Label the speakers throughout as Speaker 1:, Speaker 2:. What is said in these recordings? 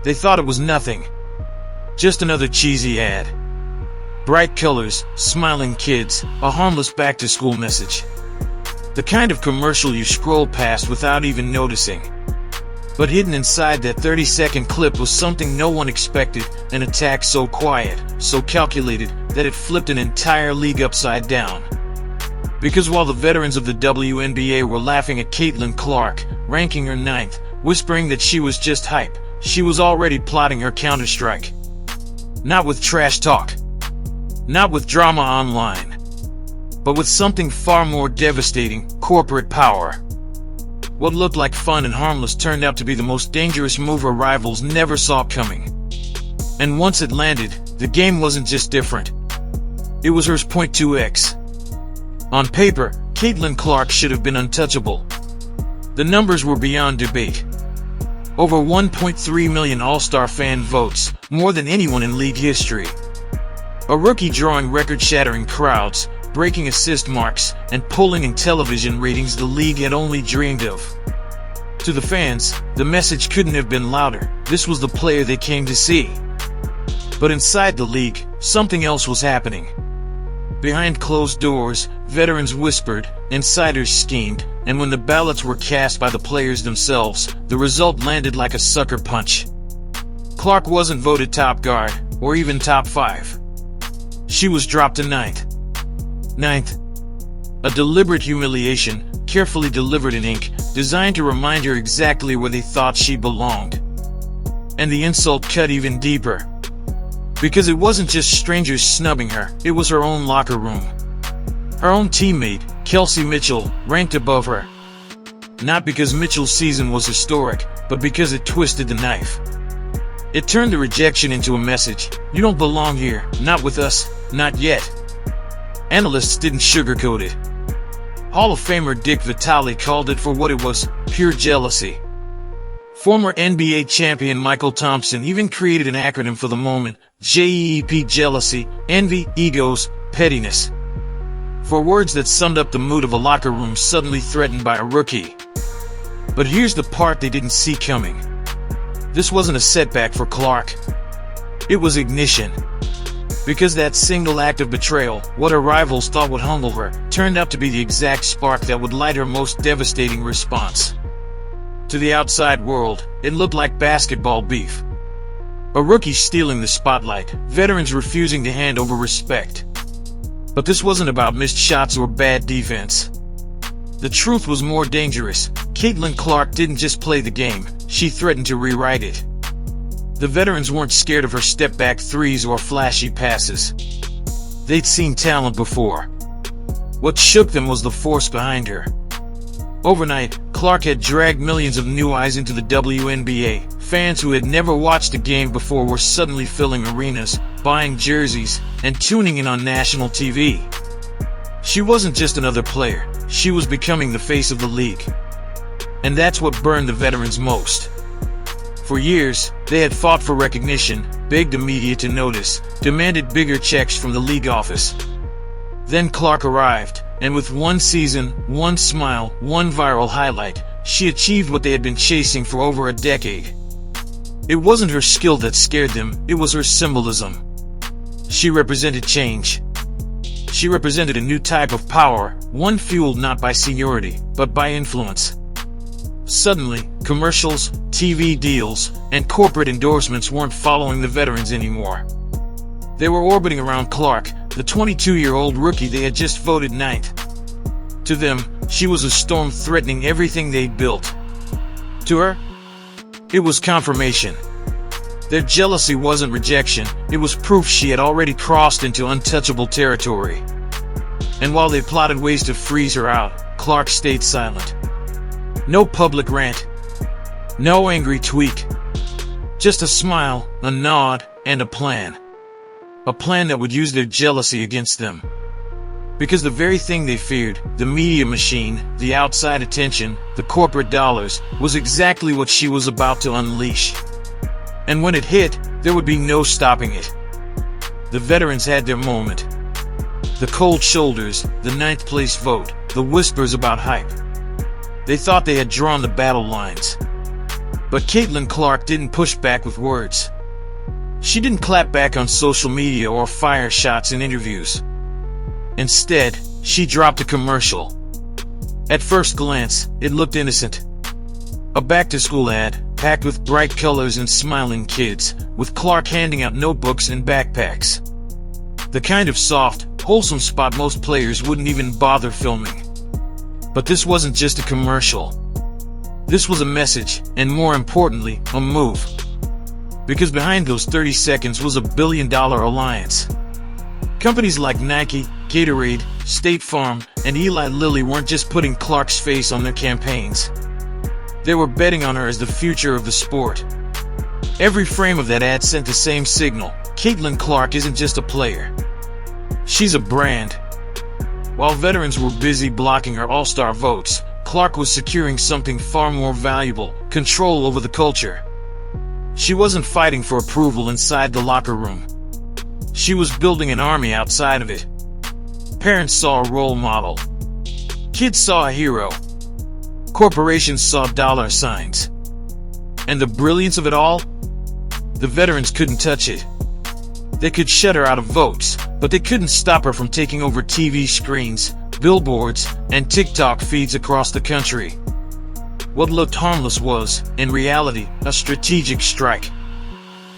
Speaker 1: They thought it was nothing. Just another cheesy ad. Bright colors, smiling kids, a harmless back-to-school message. The kind of commercial you scroll past without even noticing. But hidden inside that 30-second clip was something no one expected, an attack so quiet, so calculated, that it flipped an entire league upside down. Because while the veterans of the WNBA were laughing at Caitlin Clark, ranking her 9th, whispering that she was just hype, she was already plotting her counterstrike. Not with trash talk. Not with drama online. But with something far more devastating, corporate power. What looked like fun and harmless turned out to be the most dangerous move her rivals never saw coming. And once it landed, the game wasn't just different. It was hers. 2x. On paper, Caitlin Clark should have been untouchable. The numbers were beyond debate. Over 1.3 million All-Star fan votes, more than anyone in league history. A rookie drawing record-shattering crowds, breaking assist marks, and pulling in television ratings the league had only dreamed of. To the fans, the message couldn't have been louder. This was the player they came to see. But inside the league, something else was happening. Behind closed doors, veterans whispered, insiders schemed, and when the ballots were cast by the players themselves, the result landed like a sucker punch. Clark wasn't voted top guard, or even top 5. She was dropped to 9th. 9th. A deliberate humiliation, carefully delivered in ink, designed to remind her exactly where they thought she belonged. And the insult cut even deeper. Because it wasn't just strangers snubbing her, it was her own locker room. Her own teammate, Kelsey Mitchell, ranked above her. Not because Mitchell's season was historic, but because it twisted the knife. It turned the rejection into a message. You don't belong here, not with us, not yet. Analysts didn't sugarcoat it. Hall of Famer Dick Vitale called it for what it was, pure jealousy. Former NBA champion Michael Thompson even created an acronym for the moment, JEEP: jealousy, envy, egos, pettiness. For words that summed up the mood of a locker room suddenly threatened by a rookie. But here's the part they didn't see coming. This wasn't a setback for Clark. It was ignition. Because that single act of betrayal, what her rivals thought would humble her, turned out to be the exact spark that would light her most devastating response. To the outside world, it looked like basketball beef. A rookie stealing the spotlight, veterans refusing to hand over respect. But this wasn't about missed shots or bad defense. The truth was more dangerous. Caitlin Clark didn't just play the game, she threatened to rewrite it. The veterans weren't scared of her step-back threes or flashy passes. They'd seen talent before. What shook them was the force behind her. Overnight, Clark had dragged millions of new eyes into the WNBA. Fans who had never watched a game before were suddenly filling arenas, buying jerseys, and tuning in on national TV. She wasn't just another player, she was becoming the face of the league. And that's what burned the veterans most. For years, they had fought for recognition, begged the media to notice, demanded bigger checks from the league office. Then Clark arrived, and with one season, one smile, one viral highlight, she achieved what they had been chasing for over a decade. It wasn't her skill that scared them, it was her symbolism. She represented change. She represented a new type of power, one fueled not by seniority, but by influence. Suddenly, commercials, TV deals, and corporate endorsements weren't following the veterans anymore. They were orbiting around Clark, the 22-year-old rookie they had just voted 9th. To them, she was a storm threatening everything they'd built. To her, it was confirmation. Their jealousy wasn't rejection, it was proof she had already crossed into untouchable territory. And while they plotted ways to freeze her out, Clark stayed silent. No public rant. No angry tweet. Just a smile, a nod, and a plan. A plan that would use their jealousy against them. Because the very thing they feared, the media machine, the outside attention, the corporate dollars, was exactly what she was about to unleash. And when it hit, there would be no stopping it. The veterans had their moment. The cold shoulders, the 9th place vote, the whispers about hype. They thought they had drawn the battle lines. But Caitlin Clark didn't push back with words. She didn't clap back on social media or fire shots in interviews. Instead, she dropped a commercial. At first glance, it looked innocent. A back-to-school ad, packed with bright colors and smiling kids, with Clark handing out notebooks and backpacks. The kind of soft, wholesome spot most players wouldn't even bother filming. But this wasn't just a commercial. This was a message, and more importantly, a move. Because behind those 30 seconds was a billion-dollar alliance. Companies like Nike, Gatorade, State Farm, and Eli Lilly weren't just putting Clark's face on their campaigns. They were betting on her as the future of the sport. Every frame of that ad sent the same signal. Caitlin Clark isn't just a player. She's a brand. While veterans were busy blocking her all-star votes, Clark was securing something far more valuable: control over the culture. She wasn't fighting for approval inside the locker room. She was building an army outside of it. Parents saw a role model. Kids saw a hero. Corporations saw dollar signs. And the brilliance of it all? The veterans couldn't touch it. They could shut her out of votes, but they couldn't stop her from taking over TV screens, billboards, and TikTok feeds across the country. What looked harmless was, in reality, a strategic strike.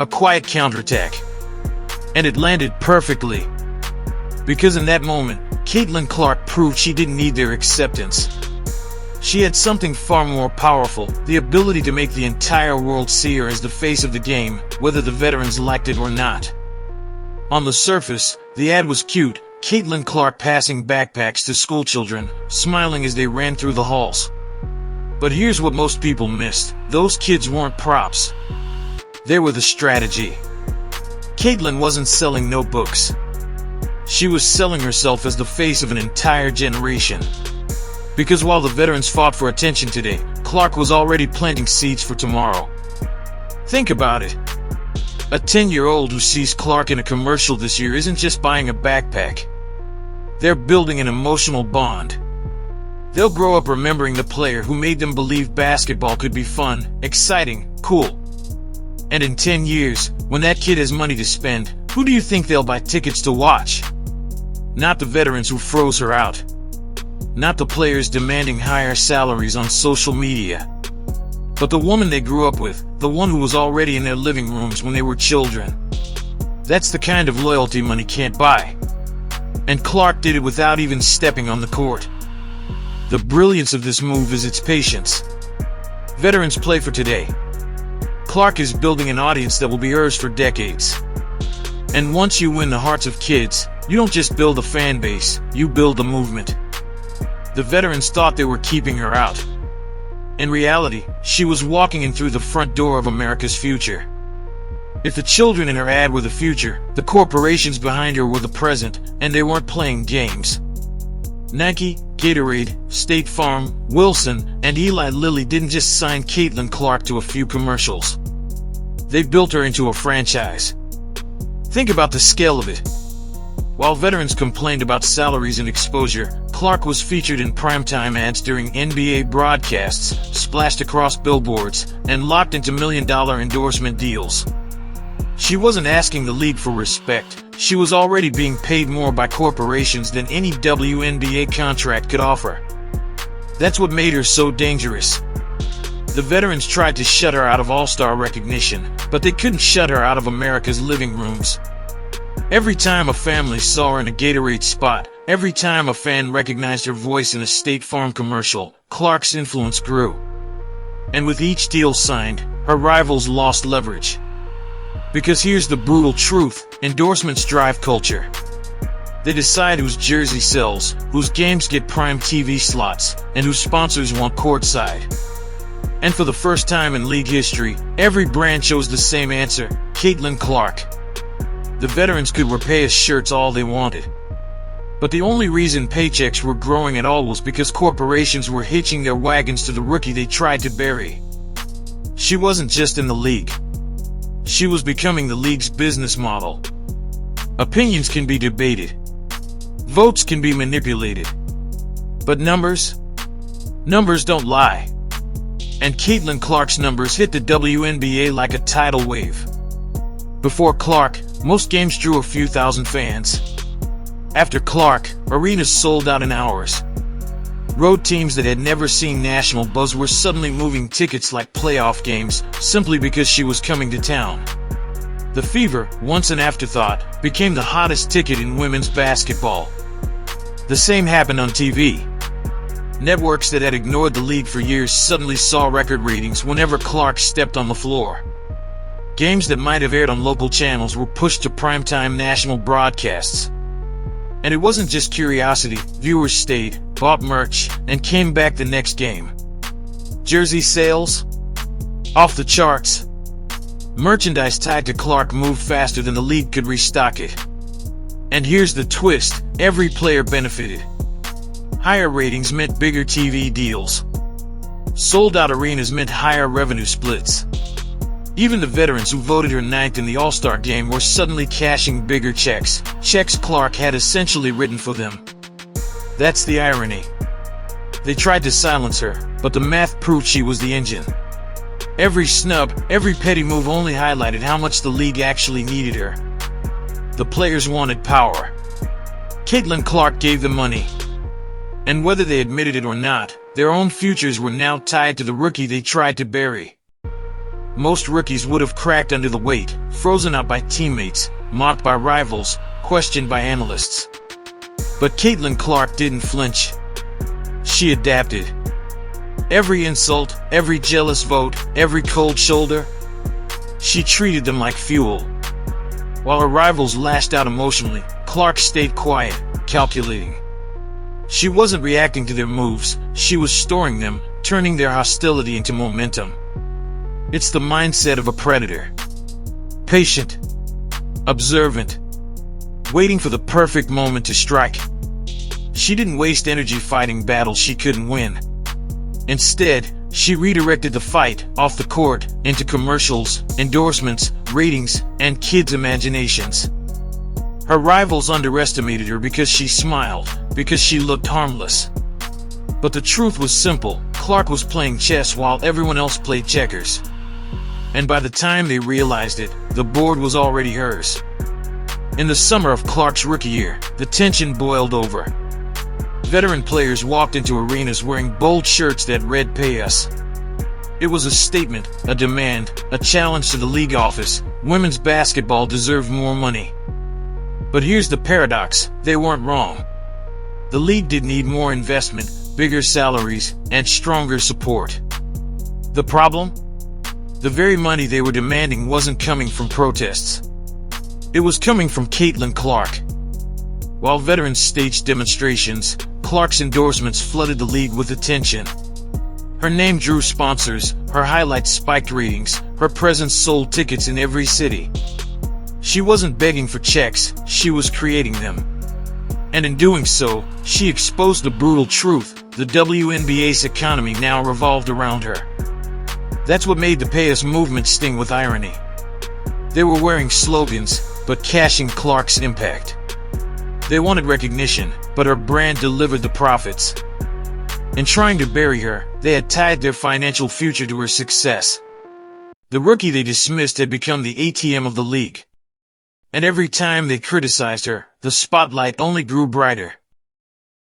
Speaker 1: A quiet counterattack. And it landed perfectly. Because in that moment, Caitlin Clark proved she didn't need their acceptance. She had something far more powerful: the ability to make the entire world see her as the face of the game, whether the veterans liked it or not. On the surface, the ad was cute: Caitlin Clark passing backpacks to schoolchildren, smiling as they ran through the halls. But here's what most people missed: those kids weren't props. They were the strategy. Caitlin wasn't selling notebooks. She was selling herself as the face of an entire generation. Because while the veterans fought for attention today, Clark was already planting seeds for tomorrow. Think about it. A 10-year-old who sees Clark in a commercial this year isn't just buying a backpack. They're building an emotional bond. They'll grow up remembering the player who made them believe basketball could be fun, exciting, cool. And in 10 years, when that kid has money to spend, who do you think they'll buy tickets to watch? Not the veterans who froze her out. Not the players demanding higher salaries on social media. But the woman they grew up with, the one who was already in their living rooms when they were children. That's the kind of loyalty money can't buy. And Clark did it without even stepping on the court. The brilliance of this move is its patience. Veterans play for today. Clark is building an audience that will be hers for decades. And once you win the hearts of kids, you don't just build a fan base, you build a movement. The veterans thought they were keeping her out. In reality, she was walking in through the front door of America's future. If the children in her ad were the future, the corporations behind her were the present, and they weren't playing games. Nike, Gatorade, State Farm, Wilson, and Eli Lilly didn't just sign Caitlin Clark to a few commercials. They built her into a franchise. Think about the scale of it. While veterans complained about salaries and exposure, Clark was featured in primetime ads during NBA broadcasts, splashed across billboards, and locked into million-dollar endorsement deals. She wasn't asking the league for respect. She was already being paid more by corporations than any WNBA contract could offer. That's what made her so dangerous. The veterans tried to shut her out of all-star recognition, but they couldn't shut her out of America's living rooms. Every time a family saw her in a Gatorade spot, every time a fan recognized her voice in a State Farm commercial, Clark's influence grew. And with each deal signed, her rivals lost leverage. Because here's the brutal truth: endorsements drive culture. They decide whose jersey sells, whose games get prime TV slots, and whose sponsors want courtside. And for the first time in league history, every brand chose the same answer: Caitlin Clark. The veterans could wear pay as shirts all they wanted. But the only reason paychecks were growing at all was because corporations were hitching their wagons to the rookie they tried to bury. She wasn't just in the league. She was becoming the league's business model. Opinions can be debated. Votes can be manipulated. But numbers don't lie. and Caitlin Clark's numbers hit the WNBA like a tidal wave. Before Clark, most games drew a few thousand fans. After Clark, arenas sold out in hours. Road teams that had never seen national buzz were suddenly moving tickets like playoff games simply because she was coming to town. The Fever, once an afterthought, became the hottest ticket in women's basketball. The same happened on TV. Networks that had ignored the league for years suddenly saw record ratings whenever Clark stepped on the floor. Games that might have aired on local channels were pushed to primetime national broadcasts. And it wasn't just curiosity, viewers stayed, bought merch, and came back the next game. Jersey sales? Off the charts. Merchandise tied to Clark moved faster than the league could restock it. And here's the twist, every player benefited. Higher ratings meant bigger TV deals. Sold-out arenas meant higher revenue splits. Even the veterans who voted her ninth in the All-Star game were suddenly cashing bigger checks Clark had essentially written for them. That's the irony. They tried to silence her, but the math proved she was the engine. Every snub, every petty move only highlighted how much the league actually needed her. The players wanted power. Caitlin Clark gave them money. And whether they admitted it or not, their own futures were now tied to the rookie they tried to bury. Most rookies would have cracked under the weight, frozen out by teammates, mocked by rivals, questioned by analysts. But Caitlin Clark didn't flinch. She adapted. Every insult, every jealous vote, every cold shoulder, she treated them like fuel. While her rivals lashed out emotionally, Clark stayed quiet, calculating. She wasn't reacting to their moves, she was storing them, turning their hostility into momentum. It's the mindset of a predator. Patient. Observant. Waiting for the perfect moment to strike. She didn't waste energy fighting battles she couldn't win. Instead, she redirected the fight off the court into commercials, endorsements, ratings, and kids' imaginations. Her rivals underestimated her because she smiled, because she looked harmless. But the truth was simple, Clark was playing chess while everyone else played checkers. And by the time they realized it, the board was already hers. In the summer of Clark's rookie year, the tension boiled over. Veteran players walked into arenas wearing bold shirts that read "Pay Us." It was a statement, a demand, a challenge to the league office. Women's basketball deserved more money. But here's the paradox, they weren't wrong. The league did need more investment, bigger salaries, and stronger support. The problem? The very money they were demanding wasn't coming from protests. It was coming from Caitlin Clark. While veterans staged demonstrations, Clark's endorsements flooded the league with attention. Her name drew sponsors, her highlights spiked ratings, her presence sold tickets in every city. She wasn't begging for checks, she was creating them. And in doing so, she exposed the brutal truth, the WNBA's economy now revolved around her. That's what made the Pay Us movement sting with irony. They were wearing slogans, but cashing Clark's impact. They wanted recognition, but her brand delivered the profits. In trying to bury her, they had tied their financial future to her success. The rookie they dismissed had become the ATM of the league. And every time they criticized her, the spotlight only grew brighter.